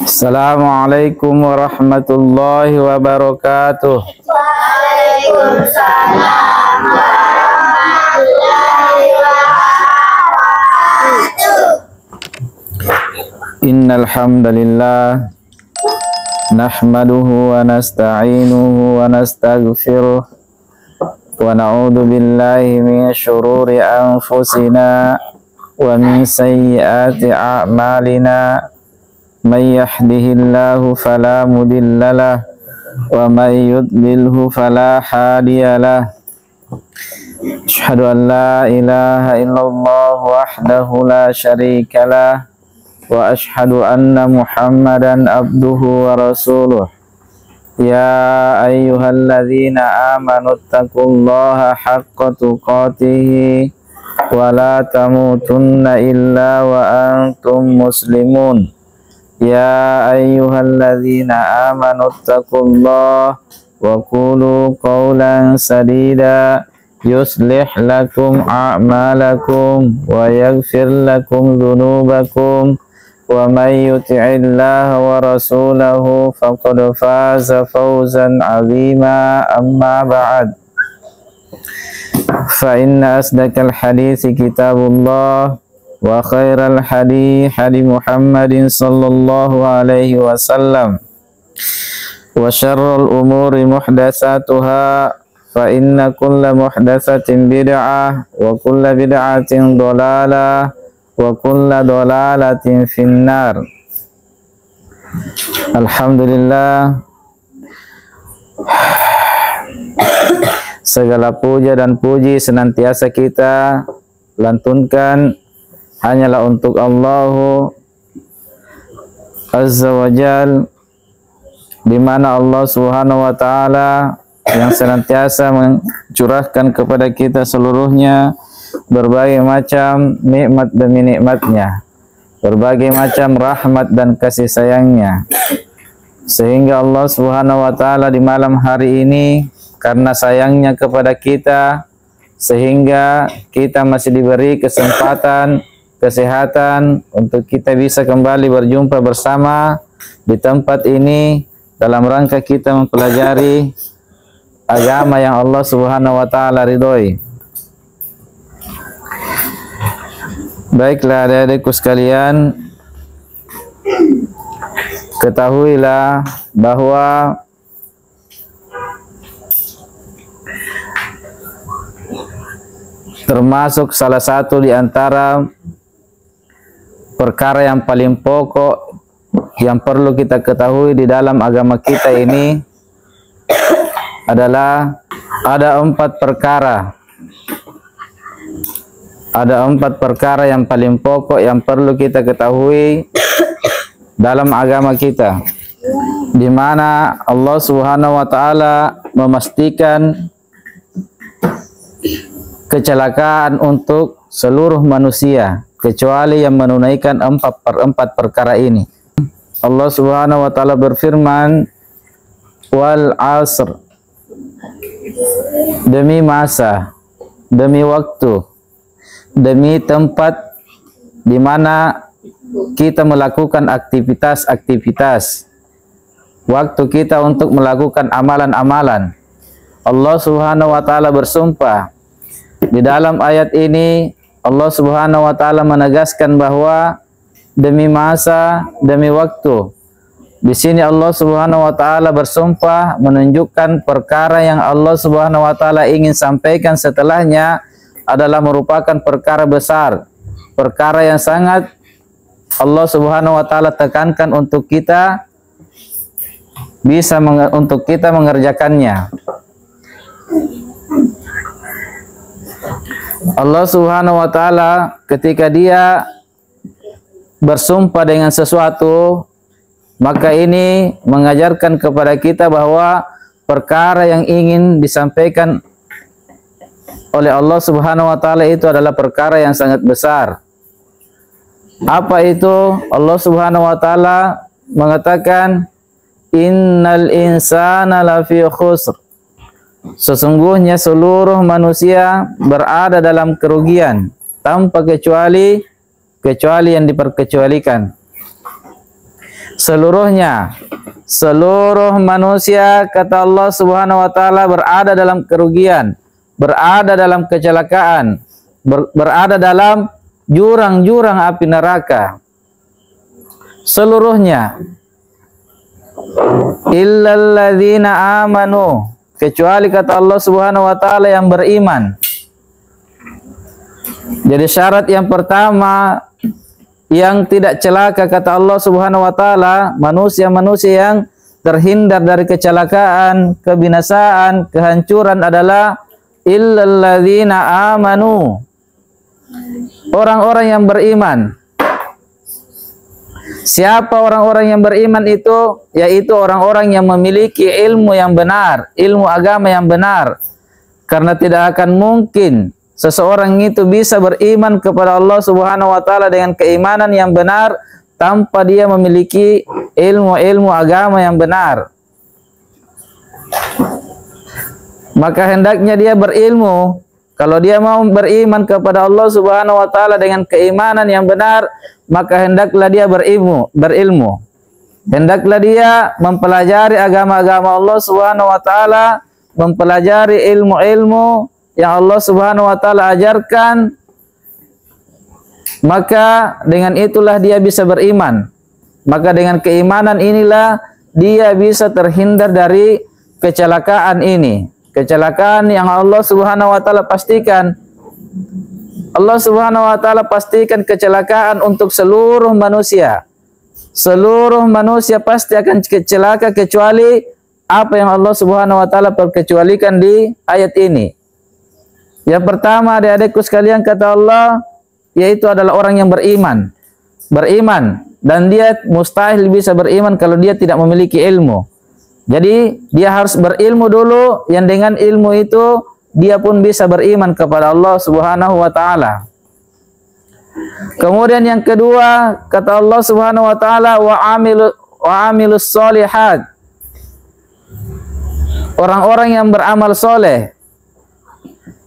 Assalamualaikum warahmatullahi wabarakatuh. Waalaikumsalam warahmatullahi wabarakatuh. Innal hamdalillah nahmaduhu wa nasta'inuhu wa nastaghfiruh wa na'udzu billahi min syururi anfusina wa min sayyiati a'malina. Man yahdihillahu fala mudhillalah wa man yudlilhu fala hadiyalah. Asyhadu an la ilaha illallah wahdahu la syarikalah wa asyhadu anna Muhammadan abduhu wa rasuluh. Ya ayyuhalladzina amanu taqullaha haqqa tuqatih wa la tamutunna illa wa antum muslimun. Ya ayyuhalladzina amanu taqullaha wa qulu qawlan sadida yuslih lakum a'malakum wa yaghfir lakum dhunubakum wa may yuti'illaha wa rasulahu faqad faza fawzan 'azima. Amma ba'd, fa inna asdaqal hadithi kitabullah wa khairal hadi Muhammadin sallallahu alaihi wasallam wa syarrul umuri muhdatsatuha fa inna kulla muhdatsatin bid'ah wa kulla bid'atin dhalalah wa kulla dhalalatin finnar. Alhamdulillah, segala puja dan puji senantiasa kita lantunkan hanyalah untuk Allah Azza wa Jal, di mana Allah Subhanahu wa taala yang senantiasa mencurahkan kepada kita seluruhnya berbagai macam nikmat demi nikmatnya, berbagai macam rahmat dan kasih sayangnya, sehingga Allah Subhanahu wa taala di malam hari ini karena sayangnya kepada kita, sehingga kita masih diberi kesempatan, kesehatan untuk kita bisa kembali berjumpa bersama di tempat ini dalam rangka kita mempelajari agama yang Allah Subhanahu wa taala ridhoi. Baiklah adik-adikku sekalian, ketahuilah bahwa termasuk salah satu di antara perkara yang paling pokok yang perlu kita ketahui di dalam agama kita ini adalah ada empat perkara. Ada empat perkara yang paling pokok yang perlu kita ketahui dalam agama kita, di mana Allah Subhanahu wa taala memastikan kecelakaan untuk seluruh manusia kecuali yang menunaikan empat perkara ini. Allah Subhanahu wa taala berfirman, wal asr, demi masa, demi waktu, demi tempat di mana kita melakukan aktivitas-aktivitas, waktu kita untuk melakukan amalan-amalan. Allah Subhanahu wa taala bersumpah. Di dalam ayat ini Allah Subhanahu wa taala menegaskan bahwa demi masa, demi waktu. Di sini Allah Subhanahu wa taala bersumpah menunjukkan perkara yang Allah Subhanahu wa taala ingin sampaikan setelahnya adalah merupakan perkara besar, perkara yang sangat Allah Subhanahu wa taala tekankan untuk kita bisa untuk kita mengerjakannya. Allah Subhanahu wa taala ketika dia bersumpah dengan sesuatu, maka ini mengajarkan kepada kita bahwa perkara yang ingin disampaikan oleh Allah Subhanahu wa taala itu adalah perkara yang sangat besar. Apa itu? Allah Subhanahu wa taala mengatakan innal insana lafi khusr. Sesungguhnya seluruh manusia berada dalam kerugian. tanpa kecuali yang diperkecualikan. Seluruhnya, seluruh manusia kata Allah Subhanahu wa taala berada dalam kerugian, berada dalam kecelakaan, berada dalam jurang-jurang api neraka. Seluruhnya, illal ladzina amanu, kecuali kata Allah Subhanahu wa taala yang beriman. Jadi syarat yang pertama yang tidak celaka kata Allah Subhanahu wa taala, manusia-manusia yang terhindar dari kecelakaan, kebinasaan, kehancuran adalah illal ladzina amanu. Orang-orang yang beriman. Siapa orang-orang yang beriman itu? Yaitu orang-orang yang memiliki ilmu yang benar, ilmu agama yang benar. Karena tidak akan mungkin seseorang itu bisa beriman kepada Allah Subhanahu wa taala dengan keimanan yang benar tanpa dia memiliki ilmu-ilmu agama yang benar. Maka hendaknya dia berilmu. Kalau dia mau beriman kepada Allah Subhanahu wa taala dengan keimanan yang benar, maka hendaklah dia berilmu. Hendaklah dia mempelajari agama-agama Allah Subhanahu wa taala, mempelajari ilmu-ilmu yang Allah Subhanahu wa taala ajarkan. Maka dengan itulah dia bisa beriman. Maka dengan keimanan inilah dia bisa terhindar dari kecelakaan ini. Kecelakaan yang Allah Subhanahu wa taala pastikan. Allah Subhanahu wa taala pastikan kecelakaan untuk seluruh manusia. Seluruh manusia pasti akan celaka kecuali apa yang Allah Subhanahu wa taala perkecualikan di ayat ini. Yang pertama, adik-adikku sekalian, kata Allah, yaitu adalah orang yang beriman. Beriman, dan dia mustahil bisa beriman kalau dia tidak memiliki ilmu. Jadi dia harus berilmu dulu, yang dengan ilmu itu dia pun bisa beriman kepada Allah Subhanahu wa taala. Kemudian yang kedua, kata Allah Subhanahu wa taala, wa amilus solihat. Orang-orang yang beramal soleh,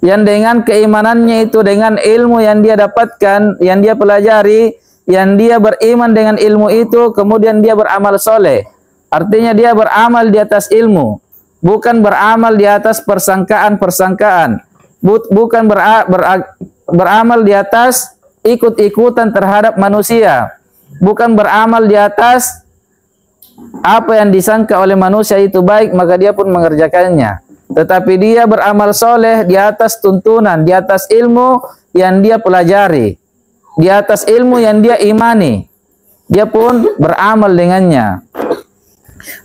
yang dengan keimanannya itu, dengan ilmu yang dia dapatkan, yang dia pelajari, yang dia beriman dengan ilmu itu, kemudian dia beramal soleh. Artinya dia beramal di atas ilmu, bukan beramal di atas persangkaan-persangkaan, bukan beramal di atas ikut-ikutan terhadap manusia, bukan beramal di atas apa yang disangka oleh manusia itu baik, maka dia pun mengerjakannya. Tetapi dia beramal soleh di atas tuntunan, di atas ilmu yang dia pelajari, di atas ilmu yang dia imani, dia pun beramal dengannya.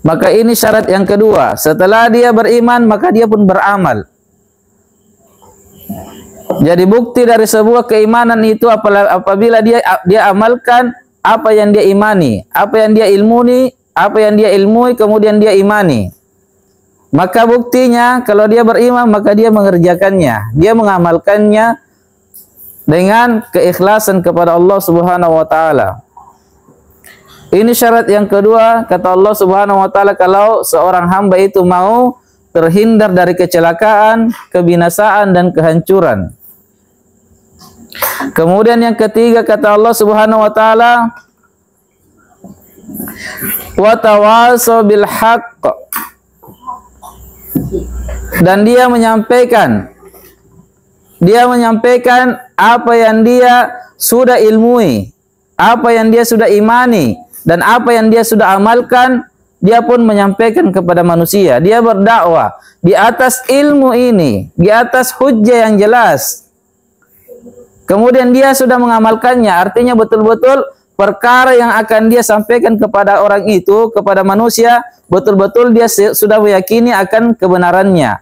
Maka ini syarat yang kedua. Setelah dia beriman, maka dia pun beramal. Jadi bukti dari sebuah keimanan itu apabila dia amalkan apa yang dia imani, apa yang dia ilmui, kemudian dia imani. Maka buktinya kalau dia beriman, maka dia mengerjakannya, dia mengamalkannya dengan keikhlasan kepada Allah Subhanahu wa taala. Ini syarat yang kedua, kata Allah Subhanahu wa taala, kalau seorang hamba itu mau terhindar dari kecelakaan, kebinasaan dan kehancuran. Kemudian yang ketiga, kata Allah Subhanahu wa taala, wa tawasau bil haqq. Dan dia menyampaikan apa yang dia sudah ilmui, apa yang dia sudah imani, dan apa yang dia sudah amalkan, dia pun menyampaikan kepada manusia. Dia berdakwah di atas ilmu ini, di atas hujjah yang jelas. Kemudian dia sudah mengamalkannya, artinya betul-betul perkara yang akan dia sampaikan kepada orang itu, kepada manusia, betul-betul dia sudah meyakini akan kebenarannya.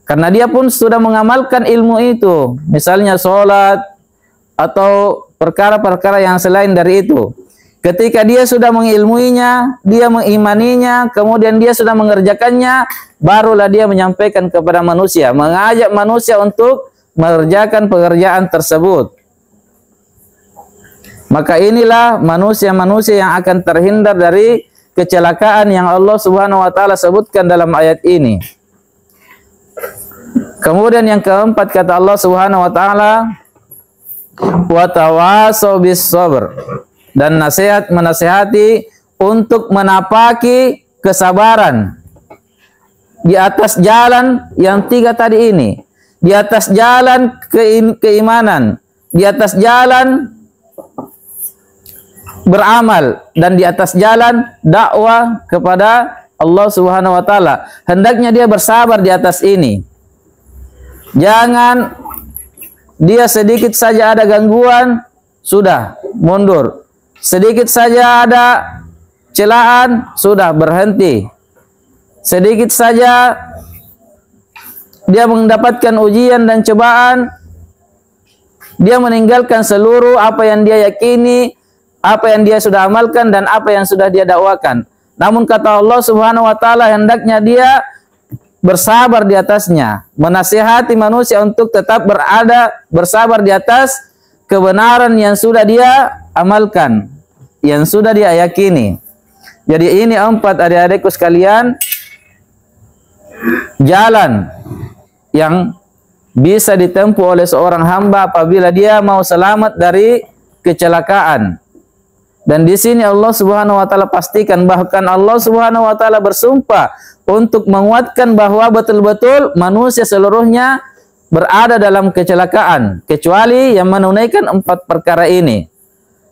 Karena dia pun sudah mengamalkan ilmu itu, misalnya sholat atau perkara-perkara yang selain dari itu. Ketika dia sudah mengilmuinya, dia mengimaninya, kemudian dia sudah mengerjakannya, barulah dia menyampaikan kepada manusia, mengajak manusia untuk mengerjakan pekerjaan tersebut. Maka inilah manusia-manusia yang akan terhindar dari kecelakaan yang Allah Subhanahu wa taala sebutkan dalam ayat ini. Kemudian yang keempat, kata Allah Subhanahu wa taala, wa tawasau bis sabr, dan nasihat menasihati untuk menapaki kesabaran di atas jalan yang tiga tadi ini, di atas jalan keimanan, di atas jalan beramal, dan di atas jalan dakwah kepada Allah Subhanahu wa taala. Hendaknya dia bersabar di atas ini. Jangan dia sedikit saja ada gangguan, sudah mundur. Sedikit saja ada celaan, sudah berhenti. Sedikit saja dia mendapatkan ujian dan cobaan, dia meninggalkan seluruh apa yang dia yakini, apa yang dia sudah amalkan, dan apa yang sudah dia dakwakan. Namun kata Allah Subhanahu wa taala, hendaknya dia bersabar di atasnya, menasihati manusia untuk tetap bersabar di atas kebenaran yang sudah dia amalkan, yang sudah dia yakini. Jadi ini 4 adik-adikku sekalian, jalan yang bisa ditempuh oleh seorang hamba apabila dia mau selamat dari kecelakaan. Dan di sini Allah Subhanahu wa taala pastikan, bahkan Allah Subhanahu wa taala bersumpah untuk menguatkan bahwa betul-betul manusia seluruhnya berada dalam kecelakaan kecuali yang menunaikan 4 perkara ini.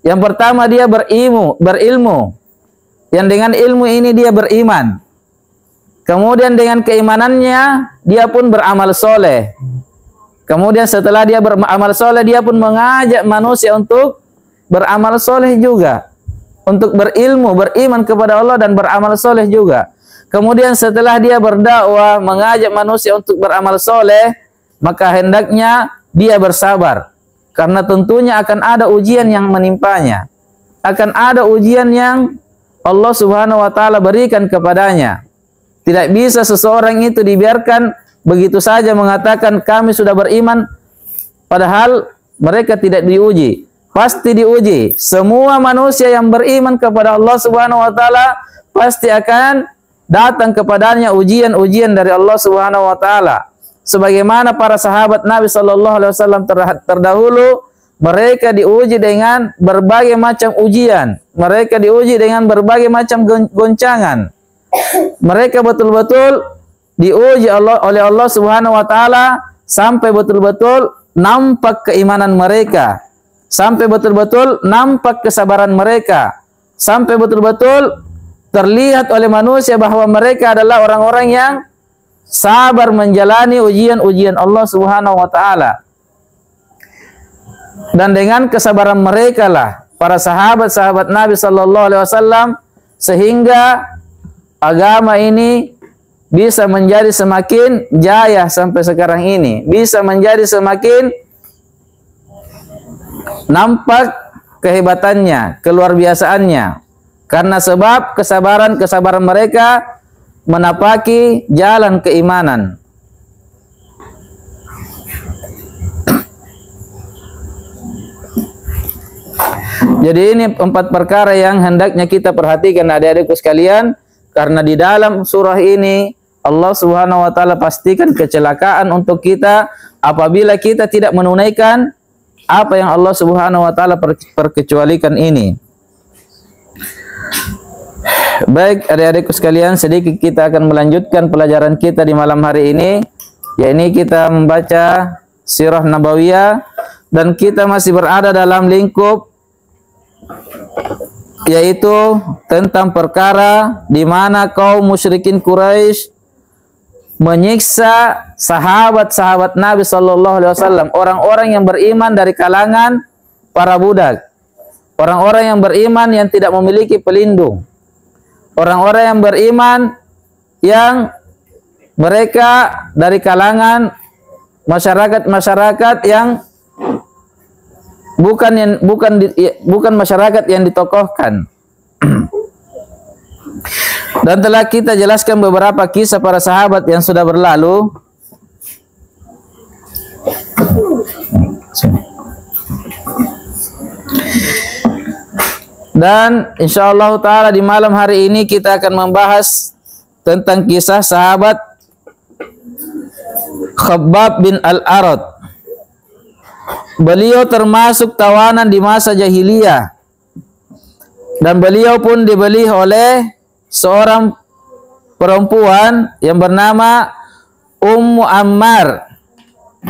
Yang pertama, dia berilmu. Yang dengan ilmu ini dia beriman. Kemudian dengan keimanannya dia pun beramal soleh. Kemudian setelah dia beramal soleh, dia pun mengajak manusia untuk beramal soleh juga, untuk berilmu, beriman kepada Allah dan beramal soleh juga. Kemudian setelah dia berdakwah, mengajak manusia untuk beramal soleh, maka hendaknya dia bersabar, karena tentunya akan ada ujian yang menimpanya, akan ada ujian yang Allah Subhanahu wa taala berikan kepadanya. Tidak bisa seseorang itu dibiarkan begitu saja mengatakan kami sudah beriman, padahal mereka tidak diuji. Pasti diuji. Semua manusia yang beriman kepada Allah Subhanahu wa taala pasti akan datang kepadanya ujian-ujian dari Allah Subhanahu wa taala. Sebagaimana para sahabat Nabi sallallahu alaihi wasallam terdahulu, mereka diuji dengan berbagai macam ujian. Mereka diuji dengan berbagai macam goncangan. Mereka betul-betul diuji oleh Allah Subhanahu wa taala sampai betul-betul nampak keimanan mereka, sampai betul-betul nampak kesabaran mereka, sampai betul-betul terlihat oleh manusia bahwa mereka adalah orang-orang yang sabar menjalani ujian-ujian Allah Subhanahu wa taala. Dan dengan kesabaran mereka lah para sahabat-sahabat Nabi sallallahu alaihi wasallam sehingga agama ini bisa menjadi semakin jaya sampai sekarang ini, bisa menjadi semakin nampak kehebatannya, keluar biasaannya, karena sebab kesabaran mereka menapaki jalan keimanan. Jadi ini 4 perkara yang hendaknya kita perhatikan adik-adikku sekalian, karena di dalam surah ini Allah Subhanahu wa taala pastikan kecelakaan untuk kita apabila kita tidak menunaikan apa yang Allah Subhanahu wa taala perkecualikan ini. Baik adik-adikku sekalian, sedikit kita akan melanjutkan pelajaran kita di malam hari ini, yakni kita membaca sirah nabawiyah, dan kita masih berada dalam lingkup yaitu tentang perkara di mana kaum musyrikin Quraisy menyiksa sahabat-sahabat Nabi sallallahu alaihi wasallam, orang-orang yang beriman dari kalangan para budak, orang-orang yang beriman yang tidak memiliki pelindung, orang-orang yang beriman yang mereka dari kalangan masyarakat yang bukan masyarakat yang ditokohkan. Dan telah kita jelaskan beberapa kisah para sahabat yang sudah berlalu. Dan insyaallah taala di malam hari ini kita akan membahas tentang kisah sahabat Khabbab bin Al-Arad. beliau termasuk tawanan di masa jahiliyah. Dan beliau pun dibeli oleh seorang perempuan yang bernama Ummu Ammar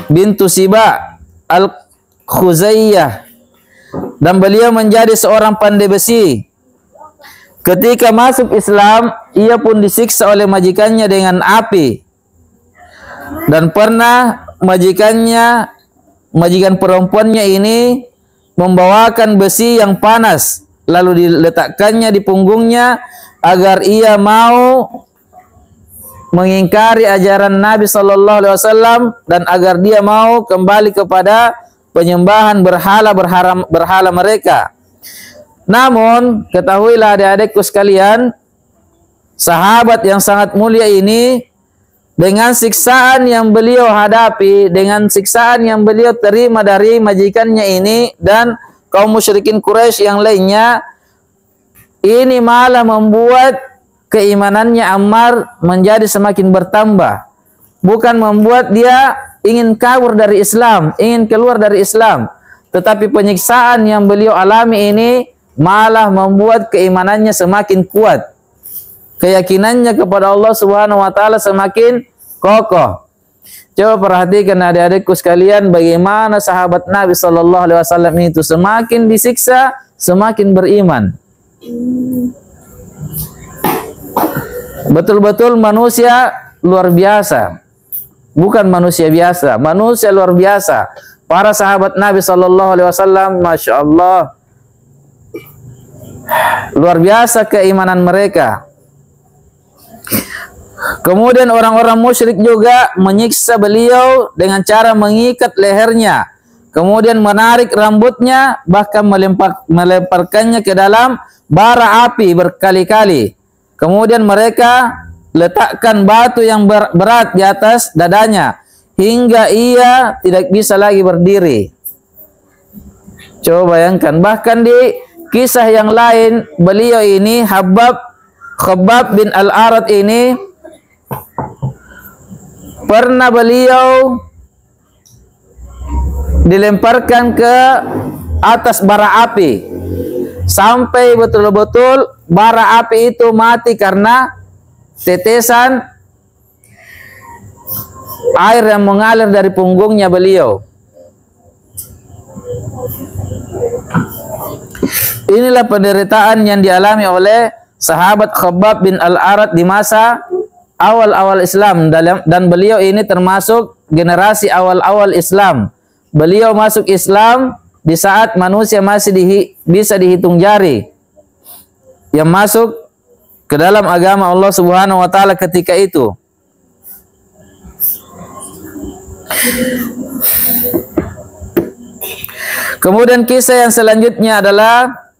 bintu Siba Al-Khuzayyah. Dan beliau menjadi seorang pandai besi. Ketika masuk Islam, ia pun disiksa oleh majikannya dengan api. Dan pernah majikan perempuannya ini membawakan besi yang panas, lalu diletakkannya di punggungnya agar ia mau mengingkari ajaran Nabi Sallallahu Alaihi Wasallam dan agar dia mau kembali kepada penyembahan berhala mereka. Namun ketahuilah adik-adikku sekalian, sahabat yang sangat mulia ini dengan siksaan yang beliau hadapi, dengan siksaan yang beliau terima dari majikannya ini dan kaum musyrikin Quraisy yang lainnya, ini malah membuat keimanannya Ammar menjadi semakin bertambah. Bukan membuat dia ingin kabur dari Islam, ingin keluar dari Islam, tetapi penyiksaan yang beliau alami ini malah membuat keimanannya semakin kuat. Keyakinannya kepada Allah Subhanahu wa taala semakin kokoh. Coba perhatikan adik-adikku sekalian, bagaimana sahabat Nabi Sallallahu Alaihi Wasallam itu semakin disiksa semakin beriman. Betul-betul manusia luar biasa. Bukan manusia biasa, manusia luar biasa. Para sahabat Nabi Sallallahu Alaihi Wasallam, masya Allah, luar biasa keimanan mereka. Kemudian orang-orang musyrik juga menyiksa beliau dengan cara mengikat lehernya, kemudian menarik rambutnya, bahkan melemparkannya ke dalam bara api berkali-kali. Kemudian mereka letakkan batu yang berat di atas dadanya hingga ia tidak bisa lagi berdiri. Coba bayangkan, bahkan di kisah yang lain beliau ini Khabbab bin Al-Arat ini pernah beliau dilemparkan ke atas bara api sampai betul-betul bara api itu mati karena tetesan air yang mengalir dari punggungnya beliau. Inilah penderitaan yang dialami oleh sahabat Khabbab bin Al-Arat di masa awal-awal Islam, dan beliau ini termasuk generasi awal-awal Islam. Beliau masuk Islam di saat manusia masih bisa dihitung jari yang masuk ke dalam agama Allah Subhanahu wa taala ketika itu. Kemudian kisah yang selanjutnya adalah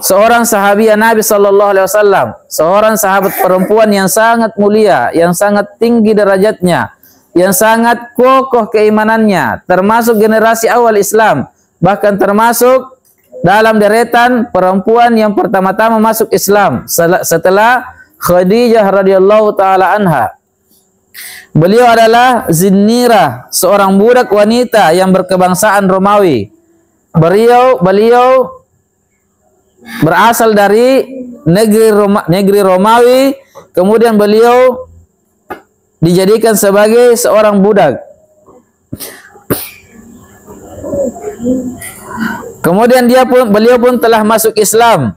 seorang sahabiah Nabi Sallallahu Alaihi Wasallam, seorang sahabat perempuan yang sangat mulia, yang sangat tinggi derajatnya, yang sangat kokoh keimanannya, termasuk generasi awal Islam, bahkan termasuk dalam deretan perempuan yang pertama-tama masuk Islam setelah Khadijah radhiyallahu taala anha. Beliau adalah Zinnirah, seorang budak wanita yang berkebangsaan Romawi. Beliau berasal dari negeri Romawi, kemudian beliau dijadikan sebagai seorang budak. Kemudian beliau pun telah masuk Islam,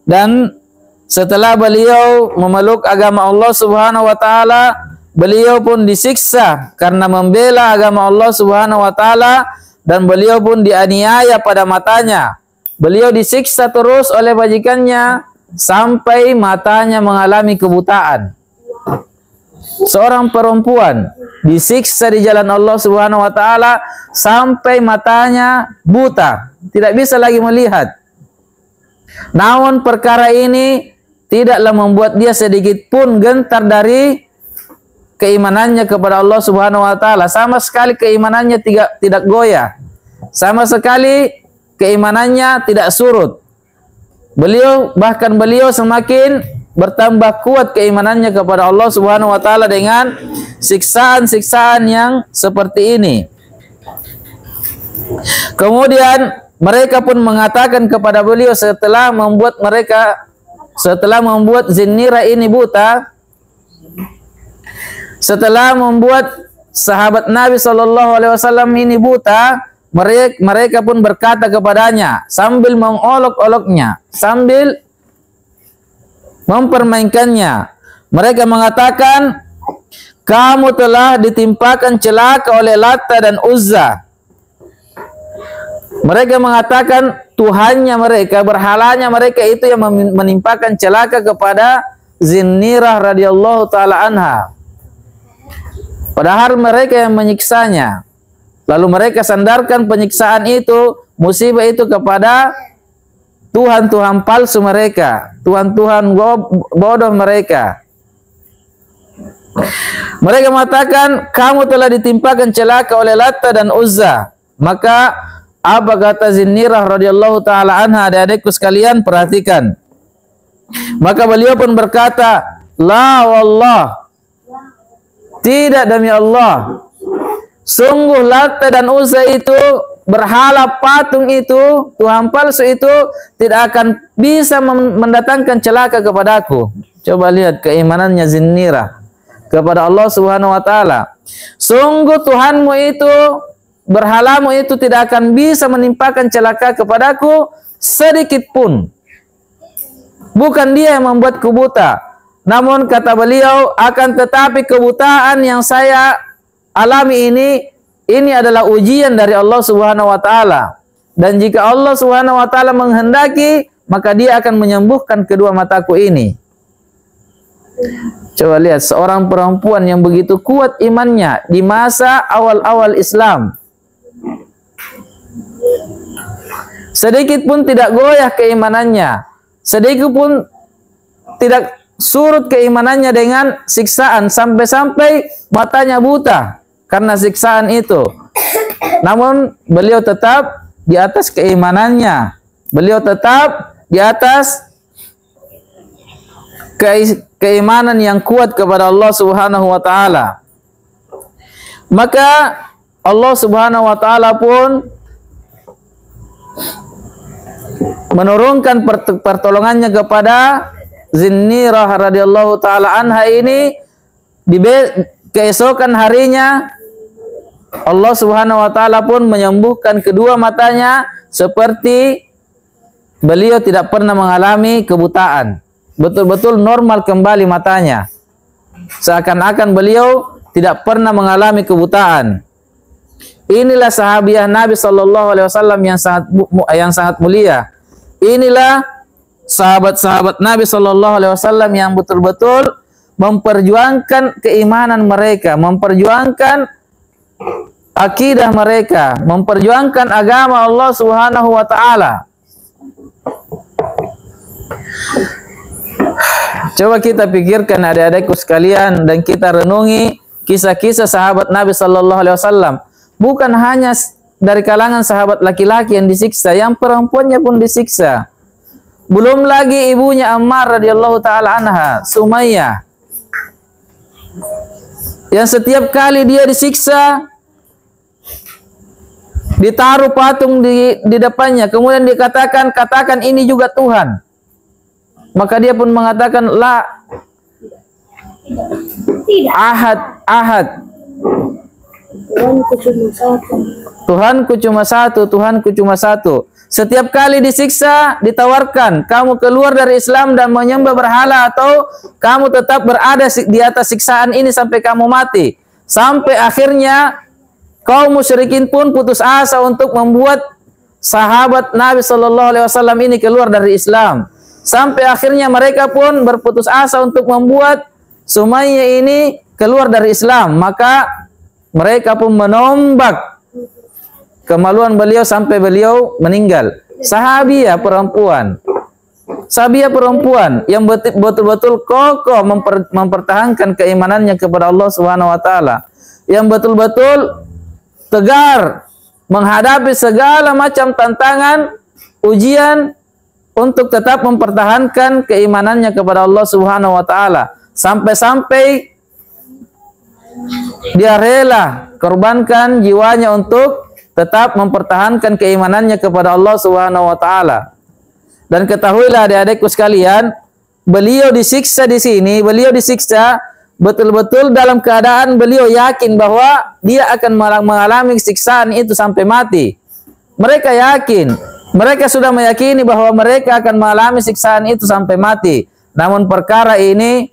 dan setelah beliau memeluk agama Allah Subhanahu wa taala, beliau pun disiksa karena membela agama Allah Subhanahu wa taala, dan beliau pun dianiaya pada matanya. Beliau disiksa terus oleh majikannya sampai matanya mengalami kebutaan. Seorang perempuan disiksa di jalan Allah Subhanahu wa taala sampai matanya buta, tidak bisa lagi melihat. Namun perkara ini tidaklah membuat dia sedikit pun gentar dari keimanannya kepada Allah Subhanahu wa taala. Sama sekali keimanannya tidak goyah. Sama sekali keimanannya tidak surut. Beliau semakin bertambah kuat keimanannya kepada Allah Subhanahu wa taala dengan siksaan-siksaan yang seperti ini. Kemudian mereka pun mengatakan kepada beliau setelah membuat Zinnirah ini buta, setelah membuat sahabat Nabi SAW ini buta, mereka pun berkata kepadanya sambil mengolok-oloknya, sambil mempermainkannya. Mereka mengatakan, kamu telah ditimpakan celaka oleh Lata dan Uzza. Mereka mengatakan Tuhannya mereka, berhalanya mereka itu yang menimpakan celaka kepada Zinnirah radhiyallahu taala anha. Padahal mereka yang menyiksanya. Lalu mereka sandarkan penyiksaan itu, musibah itu kepada Tuhan-Tuhan palsu mereka, Tuhan-Tuhan bodoh mereka. Mereka mengatakan, kamu telah ditimpakan celaka oleh Lata dan Uzza. Maka apa kata Zinnirah radhiyallahu taala anha? Adik-adikku sekalian, perhatikan. Maka beliau pun berkata, la wallah, tidak demi Allah, sungguh Lata dan Uzza itu, berhala patung itu, Tuhan palsu itu tidak akan bisa mendatangkan celaka kepadaku. Coba lihat keimanannya Zinnirah kepada Allah Subhanahu wa taala. Sungguh Tuhanmu itu, berhalamu itu tidak akan bisa menimpakan celaka kepadaku sedikit pun. Bukan dia yang membuatku buta. Namun kata beliau, akan tetapi kebutaan yang saya alami ini adalah ujian dari Allah Subhanahu wa taala. Dan jika Allah Subhanahu wa taala menghendaki, maka dia akan menyembuhkan kedua mataku ini. Coba lihat seorang perempuan yang begitu kuat imannya di masa awal-awal Islam. Sedikit pun tidak goyah keimanannya. Sedikit pun tidak surut keimanannya dengan siksaan, sampai-sampai matanya buta karena siksaan itu. Namun beliau tetap di atas keimanannya. Beliau tetap di atas keimanan yang kuat kepada Allah Subhanahu wa taala. Maka Allah Subhanahu wa taala pun menurunkan pertolongannya kepada Zinnirah radhiyallahu taala anha ini. Di keesokan harinya Allah Subhanahu wa taala pun menyembuhkan kedua matanya seperti beliau tidak pernah mengalami kebutaan. Betul-betul normal kembali matanya. Seakan-akan beliau tidak pernah mengalami kebutaan. Inilah sahabiah Nabi sallallahu alaihi wasallam yang sangat mulia. Inilah sahabat-sahabat Nabi sallallahu alaihi wasallam yang betul-betul memperjuangkan keimanan mereka, memperjuangkan akidah mereka, memperjuangkan agama Allah Subhanahu wa taala. Coba kita pikirkan adik-adikku sekalian dan kita renungi kisah-kisah sahabat Nabi sallallahu alaihi wasallam. Bukan hanya dari kalangan sahabat laki-laki yang disiksa, yang perempuannya pun disiksa. Belum lagi ibunya Ammar radhiyallahu taala anha, Sumayyah, yang setiap kali dia disiksa ditaruh patung di depannya, kemudian dikatakan, katakan ini juga Tuhan. Maka dia pun mengatakan, la, ahad, ahad, Tuhanku cuma satu, Tuhanku cuma satu. Setiap kali disiksa ditawarkan, kamu keluar dari Islam dan menyembah berhala, atau kamu tetap berada di atas siksaan ini sampai kamu mati. Sampai akhirnya kaum musyrikin pun putus asa untuk membuat sahabat Nabi sallallahu alaihi wasallam ini keluar dari Islam. Sampai akhirnya mereka pun berputus asa untuk membuat Sumayyah ini keluar dari Islam. Maka mereka pun menombak kemaluan beliau sampai beliau meninggal. Sahabiah perempuan. Sahabiah perempuan yang betul-betul kokoh mempertahankan keimanannya kepada Allah Subhanahu wa taala. Yang betul-betul tegar menghadapi segala macam tantangan, ujian, untuk tetap mempertahankan keimanannya kepada Allah Subhanahu wa taala. Sampai-sampai dia rela korbankan jiwanya untuk tetap mempertahankan keimanannya kepada Allah Subhanahu wa taala. Dan ketahuilah adik-adikku sekalian, beliau disiksa di sini, beliau disiksa betul-betul dalam keadaan beliau yakin bahwa dia akan mengalami siksaan itu sampai mati. Mereka yakin, mereka sudah meyakini bahwa mereka akan mengalami siksaan itu sampai mati. Namun perkara ini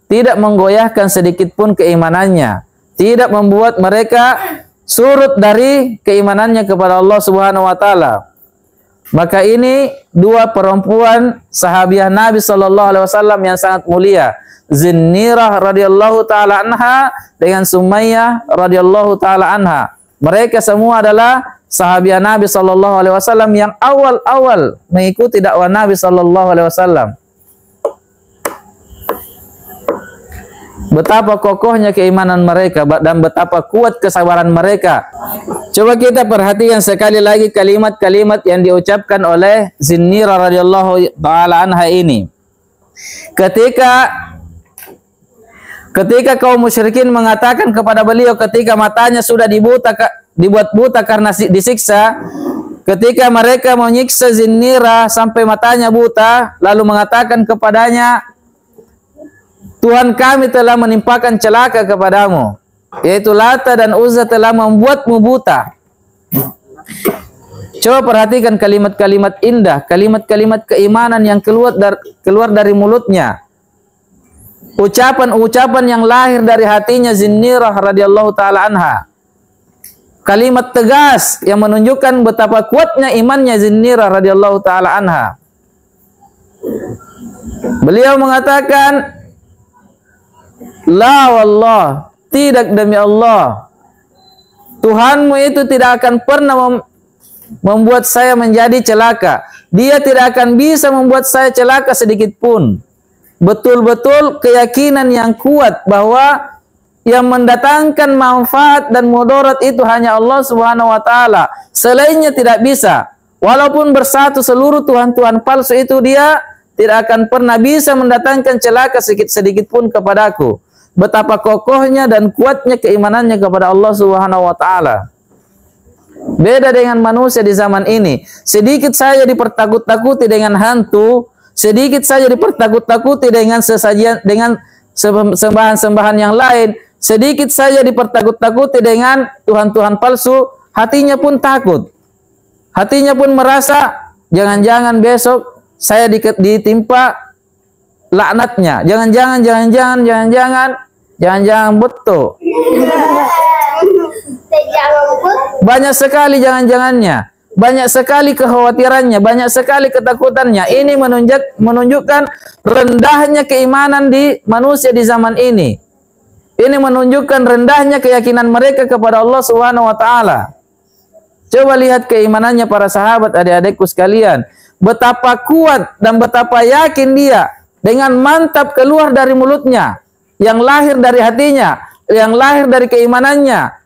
tidak menggoyahkan sedikit pun keimanannya, tidak membuat mereka surut dari keimanannya kepada Allah Subhanahu wa taala. Maka ini dua perempuan sahabiah Nabi sallallahu alaihi wasallam yang sangat mulia, Zinnirah radhiyallahu taala anha dengan Sumayyah radhiyallahu taala anha. Mereka semua adalah sahabiah Nabi sallallahu alaihi wasallam yang awal-awal mengikuti dakwah Nabi sallallahu alaihi wasallam. Betapa kokohnya keimanan mereka dan betapa kuat kesabaran mereka. Coba kita perhatikan sekali lagi kalimat-kalimat yang diucapkan oleh Zinnirah radhiyallahu taala anha ini. Ketika kaum musyrikin mengatakan kepada beliau ketika matanya sudah dibuat buta karena disiksa, ketika mereka menyiksa Zinnirah sampai matanya buta, lalu mengatakan kepadanya, Tuhan kami telah menimpakan celaka kepadamu, yaitu Lata dan Uzza telah membuatmu buta. Coba perhatikan kalimat-kalimat indah, kalimat-kalimat keimanan yang keluar dari mulutnya. Ucapan-ucapan yang lahir dari hatinya Zinnirah radhiyallahu taala anha. Kalimat tegas yang menunjukkan betapa kuatnya imannya Zinnirah radhiyallahu taala anha. Beliau mengatakan, La wallah, tidak demi Allah, Tuhanmu itu tidak akan pernah membuat saya menjadi celaka. Dia tidak akan bisa membuat saya celaka sedikit pun. Betul-betul keyakinan yang kuat bahwa yang mendatangkan manfaat dan mudarat itu hanya Allah Subhanahu wa taala. Selainnya tidak bisa. Walaupun bersatu seluruh tuhan-tuhan palsu itu, dia tidak akan pernah bisa mendatangkan celaka sedikit pun kepadaku. Betapa kokohnya dan kuatnya keimanannya kepada Allah Subhanahu wa taala. Beda dengan manusia di zaman ini. Sedikit saja dipertakut-takuti dengan hantu, sedikit saja dipertakut-takuti dengan sesajian, dengan sembahan-sembahan yang lain, sedikit saja dipertakut-takuti dengan tuhan-tuhan palsu, hatinya pun takut. Hatinya pun merasa jangan-jangan besok saya ditimpa laknatnya. Jangan-jangan betul. Banyak sekali jangan-jangannya. Banyak sekali kekhawatirannya, banyak sekali ketakutannya. Ini menunjukkan rendahnya keimanan di manusia di zaman ini. Ini menunjukkan rendahnya keyakinan mereka kepada Allah Subhanahu wa taala. Coba lihat keimanannya para sahabat, adik-adikku sekalian. Betapa kuat dan betapa yakin dia dengan mantap keluar dari mulutnya, yang lahir dari hatinya, yang lahir dari keimanannya.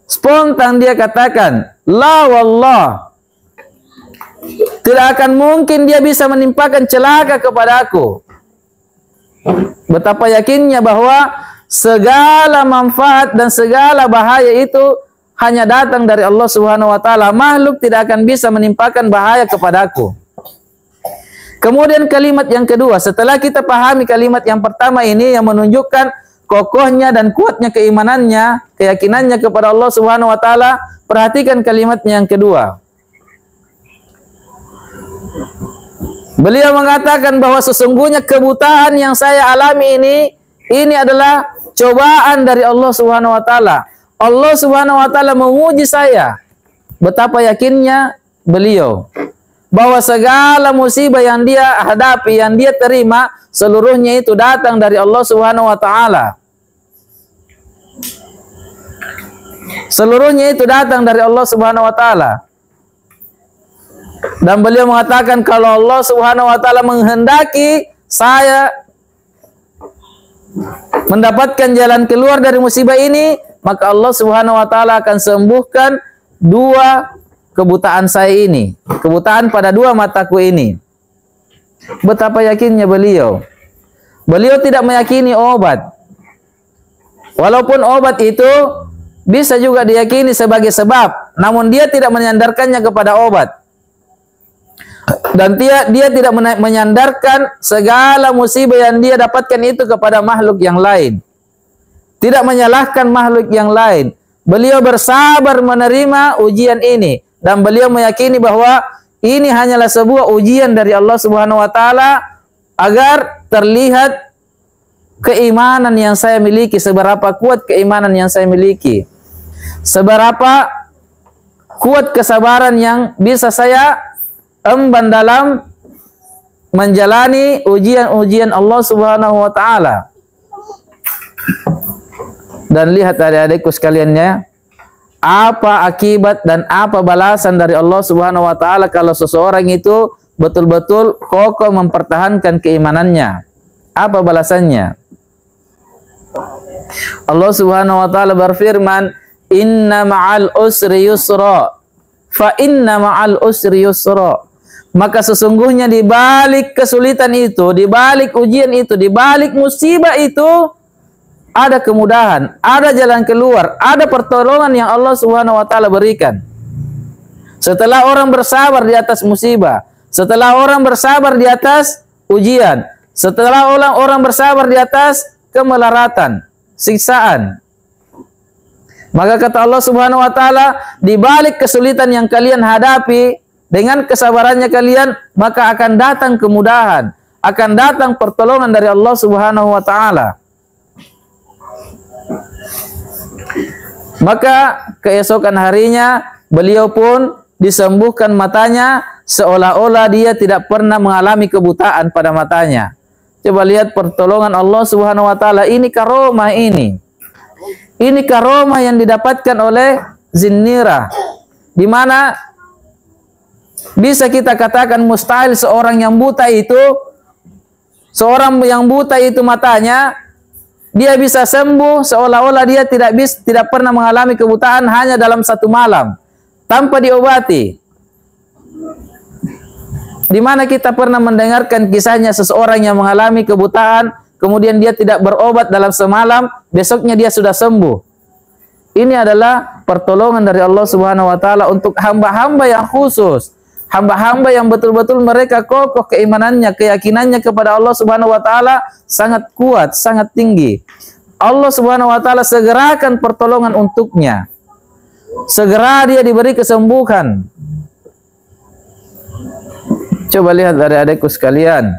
Spontan dia katakan, La wallah, tidak akan mungkin dia bisa menimpakan celaka kepada aku. Betapa yakinnya bahwa segala manfaat dan segala bahaya itu hanya datang dari Allah Subhanahu wa taala. Makhluk tidak akan bisa menimpakan bahaya kepadaku. Kemudian kalimat yang kedua, setelah kita pahami kalimat yang pertama ini yang menunjukkan kokohnya dan kuatnya keimanannya, keyakinannya kepada Allah Subhanahu wa taala, perhatikan kalimatnya yang kedua. Beliau mengatakan bahwa sesungguhnya kebutaan yang saya alami ini adalah cobaan dari Allah Subhanahu wa taala. Allah Subhanahu wa taala menguji saya. Betapa yakinnya beliau bahwa segala musibah yang dia hadapi, yang dia terima, seluruhnya itu datang dari Allah Subhanahu wa taala. Seluruhnya itu datang dari Allah Subhanahu wa taala. Dan beliau mengatakan kalau Allah Subhanahu wa taala menghendaki saya mendapatkan jalan keluar dari musibah ini, maka Allah Subhanahu wa taala akan sembuhkan dua kebutaan saya ini, kebutaan pada dua mataku ini. Betapa yakinnya beliau. Beliau tidak meyakini obat. Walaupun obat itu bisa juga diyakini sebagai sebab. namun dia tidak menyandarkannya kepada obat. Dan dia tidak menyandarkan segala musibah yang dia dapatkan itu kepada makhluk yang lain. Tidak menyalahkan makhluk yang lain. Beliau bersabar menerima ujian ini. Dan beliau meyakini bahwa ini hanyalah sebuah ujian dari Allah Subhanahu wa Ta'ala agar terlihat keimanan yang saya miliki, seberapa kuat keimanan yang saya miliki, seberapa kuat kesabaran yang bisa saya emban dalam menjalani ujian-ujian Allah Subhanahu wa Ta'ala. Dan lihat adik-adikku sekaliannya, apa akibat dan apa balasan dari Allah Subhanahu wa Ta'ala kalau seseorang itu betul-betul kokoh mempertahankan keimanannya. Apa balasannya? Allah Subhanahu wa Ta'ala berfirman, "Inna ma'al usri yusra, fa inna ma'al usri yusra." Maka sesungguhnya di balik kesulitan itu, di balik ujian itu, di balik musibah itu ada kemudahan, ada jalan keluar, ada pertolongan yang Allah Subhanahu wa Ta'ala berikan. Setelah orang bersabar di atas musibah, setelah orang bersabar di atas ujian, setelah orang bersabar di atas kemelaratan, siksaan, maka kata Allah Subhanahu wa Ta'ala, di balik kesulitan yang kalian hadapi, dengan kesabarannya kalian, maka akan datang kemudahan, akan datang pertolongan dari Allah Subhanahu wa Ta'ala. Maka keesokan harinya beliau pun disembuhkan matanya, seolah-olah dia tidak pernah mengalami kebutaan pada matanya. Coba lihat pertolongan Allah Subhanahu wa Ta'ala. Ini karomah ini. Ini karomah yang didapatkan oleh Zinnirah, di mana bisa kita katakan mustahil seorang yang buta itu matanya dia bisa sembuh, seolah-olah dia tidak pernah mengalami kebutaan hanya dalam satu malam tanpa diobati. Di mana kita pernah mendengarkan kisahnya seseorang yang mengalami kebutaan, kemudian dia tidak berobat dalam semalam, besoknya dia sudah sembuh. Ini adalah pertolongan dari Allah Subhanahu wa Ta'ala untuk hamba-hamba yang khusus, hamba-hamba yang betul-betul mereka kokoh keimanannya, keyakinannya kepada Allah Subhanahu wa Ta'ala sangat kuat, sangat tinggi. Allah Subhanahu wa Ta'ala segerakan pertolongan untuknya. Segera dia diberi kesembuhan. Coba lihat adik-adikku sekalian,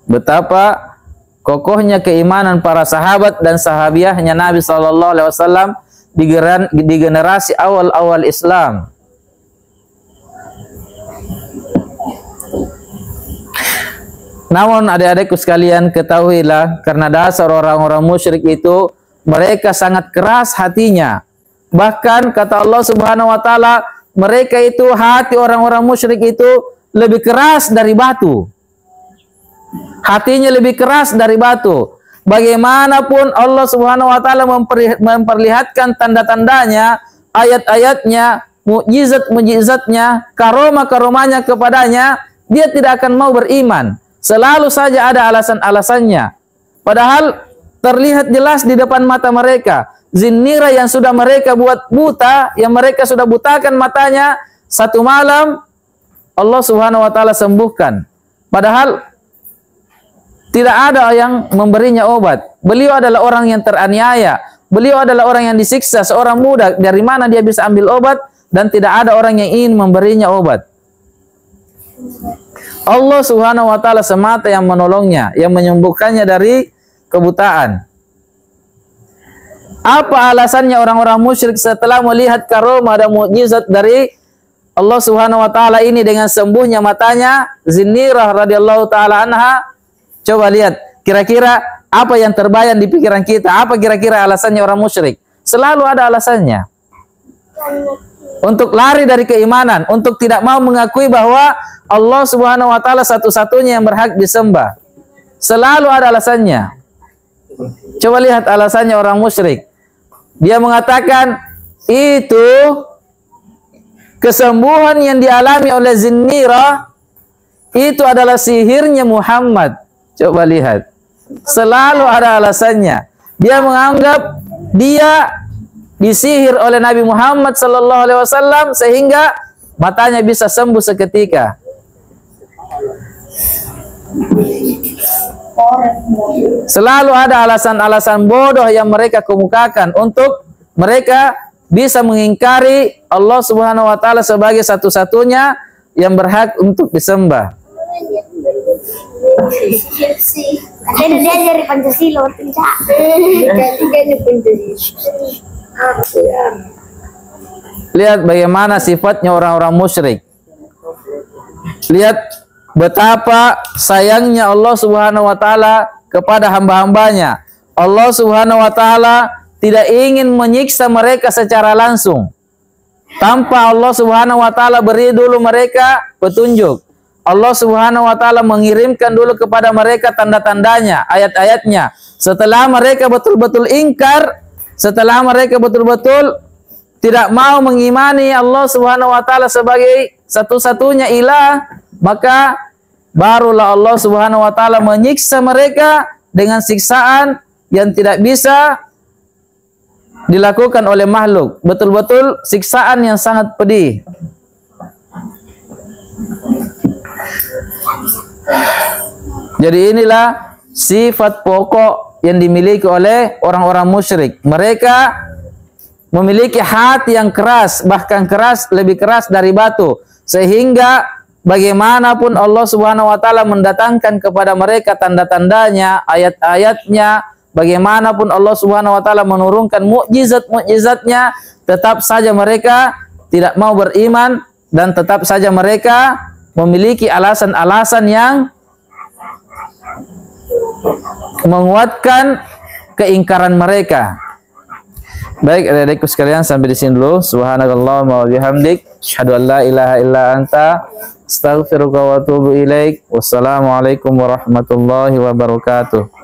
betapa kokohnya keimanan para sahabat dan sahabiahnya Nabi sallallahu alaihi wasallam di generasi awal-awal Islam. Namun adik-adikku sekalian, ketahuilah, karena dasar orang-orang musyrik itu mereka sangat keras hatinya. Bahkan kata Allah Subhanahu wa Ta'ala, mereka itu, hati orang-orang musyrik itu lebih keras dari batu. Hatinya lebih keras dari batu. Bagaimanapun Allah Subhanahu wa Ta'ala memperlihatkan tanda-tandanya, ayat-ayatnya, mukjizat-mukjizatnya, karomah-karomahnya kepadanya, dia tidak akan mau beriman. Selalu saja ada alasan-alasannya. Padahal terlihat jelas di depan mata mereka. Zinnirah yang sudah mereka buat buta, yang mereka sudah butakan matanya, satu malam Allah Subhanahu wa Ta'ala sembuhkan. Padahal tidak ada yang memberinya obat. Beliau adalah orang yang teraniaya. Beliau adalah orang yang disiksa, seorang muda. Dari mana dia bisa ambil obat? Dan tidak ada orang yang ingin memberinya obat. Allah Subhanahu wa Ta'ala semata yang menolongnya, yang menyembuhkannya dari kebutaan. Apa alasannya orang-orang musyrik setelah melihat karomah dan mukjizat dari Allah Subhanahu wa Ta'ala ini dengan sembuhnya matanya Zinnirah radhiyallahu taala anha? Coba lihat, kira-kira apa yang terbayang di pikiran kita? Apa kira-kira alasannya orang musyrik? Selalu ada alasannya. Untuk lari dari keimanan, untuk tidak mau mengakui bahwa Allah Subhanahu wa Ta'ala satu-satunya yang berhak disembah. Selalu ada alasannya. Coba lihat alasannya orang musyrik. Dia mengatakan itu kesembuhan yang dialami oleh Zinnirah itu adalah sihirnya Muhammad. Coba lihat. Selalu ada alasannya. Dia menganggap dia disihir oleh Nabi Muhammad sallallahu alaihi wasallam sehingga matanya bisa sembuh seketika. Selalu ada alasan-alasan bodoh yang mereka kemukakan untuk mereka bisa mengingkari Allah Subhanahu wa taala sebagai satu-satunya yang berhak untuk disembah. Ada dia dari Pancasila, Lihat bagaimana sifatnya orang-orang musyrik. Lihat betapa sayangnya Allah Subhanahu wa taala kepada hamba-hambanya. Allah Subhanahu wa taala tidak ingin menyiksa mereka secara langsung. Tanpa Allah Subhanahu wa taala beri dulu mereka petunjuk. Allah Subhanahu wa taala mengirimkan dulu kepada mereka tanda-tandanya, ayat-ayatnya. Setelah mereka betul-betul ingkar, setelah mereka betul-betul tidak mau mengimani Allah Subhanahu wa taala sebagai satu-satunya ilah, maka barulah Allah Subhanahu wa taala menyiksa mereka dengan siksaan yang tidak bisa dilakukan oleh makhluk. Betul-betul siksaan yang sangat pedih. Jadi inilah sifat pokok yang dimiliki oleh orang-orang musyrik. Mereka memiliki hati yang keras, bahkan keras, lebih keras dari batu, sehingga bagaimanapun Allah Subhanahu wa taala mendatangkan kepada mereka tanda-tandanya, ayat-ayatnya, bagaimanapun Allah Subhanahu wa taala menurunkan mukjizat-mukjizatnya, tetap saja mereka tidak mau beriman dan tetap saja mereka memiliki alasan-alasan yang menguatkan keingkaran mereka. Baik, adik-adikku sekalian, sampai di sini dulu. Subhanakallahumma wa bihamdik, asyhadu an la ilaha illa anta, astaghfiruka wa atubu ilaik. Wassalamualaikum warahmatullahi wabarakatuh.